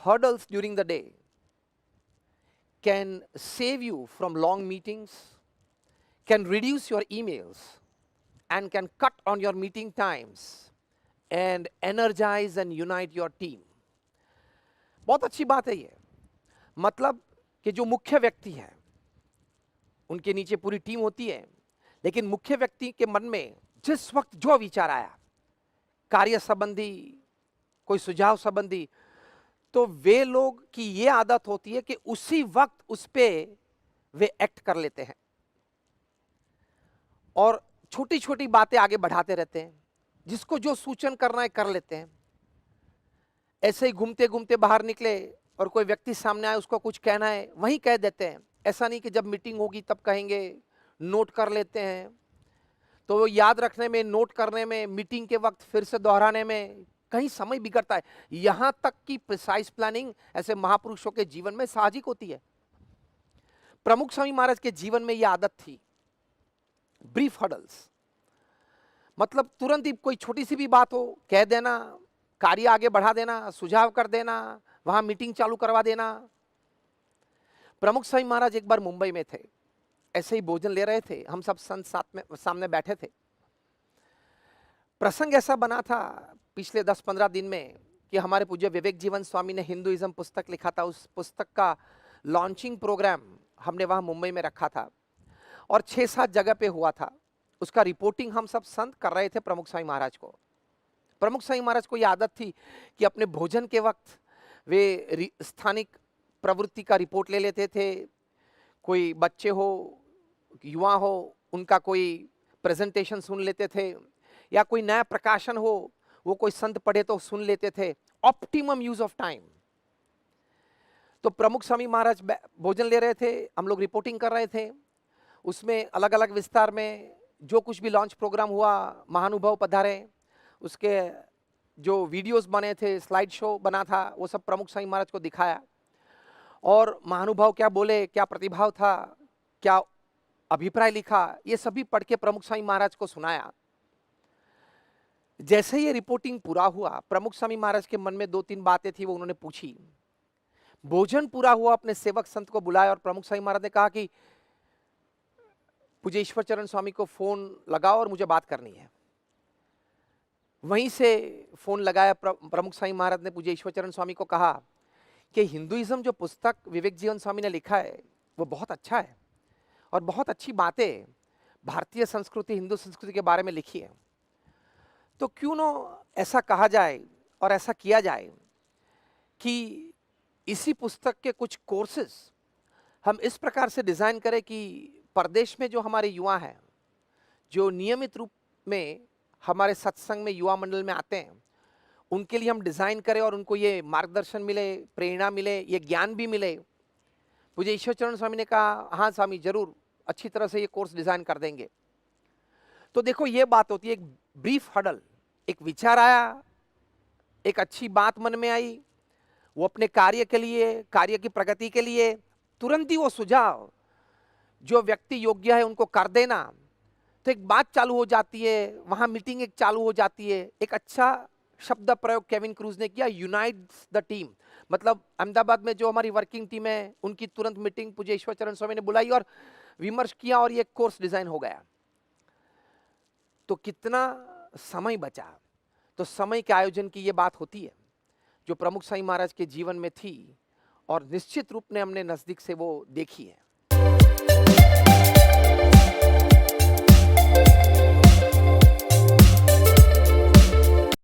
hurdles during the day can save you from long meetings, can reduce your emails, and can cut on your meeting times and energize and unite your team. बहुत अच्छी बात है ये. मतलब कि जो मुख्य व्यक्ति है उनके नीचे पूरी टीम होती है, लेकिन मुख्य व्यक्ति के मन में जिस वक्त जो विचार आया, कार्य संबंधी, कोई सुझाव संबंधी, तो वे लोग की ये आदत होती है कि उसी वक्त उस पे वे एक्ट कर लेते हैं और छोटी छोटी बातें आगे बढ़ाते रहते हैं. जिसको जो सूचन करना है कर लेते हैं. ऐसे ही घूमते घूमते बाहर निकले और कोई व्यक्ति सामने आए, उसको कुछ कहना है, वहीं कह देते हैं. ऐसा नहीं कि जब मीटिंग होगी तब कहेंगे, नोट कर लेते हैं. तो वो याद रखने में, नोट करने में, मीटिंग के वक्त फिर से दोहराने में कहीं समय बिगड़ता है. यहां तक कि प्रिसाइज प्लानिंग ऐसे महापुरुषों के जीवन में साहजिक होती है. प्रमुख स्वामी महाराज के जीवन में यह आदत थी, ब्रीफ हडल्स. मतलब तुरंत ही कोई छोटी सी भी बात हो कह देना, कार्य आगे बढ़ा देना, सुझाव कर देना, वहां मीटिंग चालू करवा देना. प्रमुख स्वामी महाराज एक बार मुंबई में थे, ऐसे ही भोजन ले रहे थे. हम सब संत साथ में सामने बैठे थे. प्रसंग ऐसा बना था पिछले 10-15 दिन में कि हमारे पूज्य विवेक जीवन स्वामी ने हिंदुइज्म पुस्तक लिखा था. उस पुस्तक का लॉन्चिंग प्रोग्राम हमने वहां मुंबई में रखा था और 6-7 जगह पे हुआ था. उसका रिपोर्टिंग हम सब संत कर रहे थे प्रमुख स्वामी महाराज को. प्रमुख स्वामी महाराज को यह आदत थी कि अपने भोजन के वक्त वे स्थानिक प्रवृत्ति का रिपोर्ट ले लेते थे. कोई बच्चे हो, युवा हो, उनका कोई प्रेजेंटेशन सुन लेते थे, या कोई नया प्रकाशन हो, वो कोई संत पढ़े तो सुन लेते थे. Optimum use of time. तो प्रमुख स्वामी महाराज भोजन ले रहे थे, हम लोग रिपोर्टिंग कर रहे थे. उसमें अलग अलग विस्तार में जो कुछ भी लॉन्च प्रोग्राम हुआ, महानुभाव पधारे, उसके जो वीडियोस बने थे, स्लाइड शो बना था, वो सब प्रमुख स्वामी महाराज को दिखाया. और महानुभाव क्या बोले, क्या प्रतिभाव था, क्या अभिप्राय लिखा, ये सभी पढ़ के प्रमुख स्वामी महाराज को सुनाया. जैसे ये रिपोर्टिंग पूरा हुआ, प्रमुख स्वामी महाराज के मन में 2-3 बातें थी, वो उन्होंने पूछी. भोजन पूरा हुआ, अपने सेवक संत को बुलाया और प्रमुख स्वामी महाराज ने कहा कि पूज्य ईश्वर चरण स्वामी को फोन लगाओ और मुझे बात करनी है. वहीं से फोन लगाया. प्रमुख स्वामी महाराज ने पूज्य ईश्वर चरण स्वामी को कहा कि हिंदुइज्म जो पुस्तक विवेक जीवन स्वामी ने लिखा है वो बहुत अच्छा है और बहुत अच्छी बातें भारतीय संस्कृति, हिंदू संस्कृति के बारे में लिखी है. तो क्यों ना ऐसा कहा जाए और ऐसा किया जाए कि इसी पुस्तक के कुछ कोर्सेज हम इस प्रकार से डिजाइन करें कि प्रदेश में जो हमारे युवा हैं, जो नियमित रूप में हमारे सत्संग में युवा मंडल में आते हैं, उनके लिए हम डिजाइन करें और उनको ये मार्गदर्शन मिले, प्रेरणा मिले, ये ज्ञान भी मिले. मुझे ईश्वर चरण स्वामी ने कहा, हाँ स्वामी जरूर, अच्छी तरह से ये कोर्स डिजाइन कर देंगे. तो देखो ये बात होती है, एक ब्रीफ हडल. एक विचार आया, एक अच्छी बात मन में आई, वो अपने कार्य के लिए, कार्य की प्रगति के लिए तुरंत ही वो सुझाव जो व्यक्ति योग्य है उनको कर देना. तो एक बात चालू हो जाती है, वहां मीटिंग एक चालू हो जाती है. एक अच्छा शब्द प्रयोग केविन क्रूज ने किया, यूनाइट्स द टीम. मतलब अहमदाबाद में जो हमारी वर्किंग टीम है, उनकी तुरंत मीटिंग पूज्य ईश्वर चरण स्वामी ने बुलाई और विमर्श किया और ये कोर्स डिजाइन हो गया. तो कितना समय बचा. तो समय के आयोजन की ये बात होती है जो प्रमुख स्वामी महाराज के जीवन में थी और निश्चित रूप ने हमने नजदीक से वो देखी है.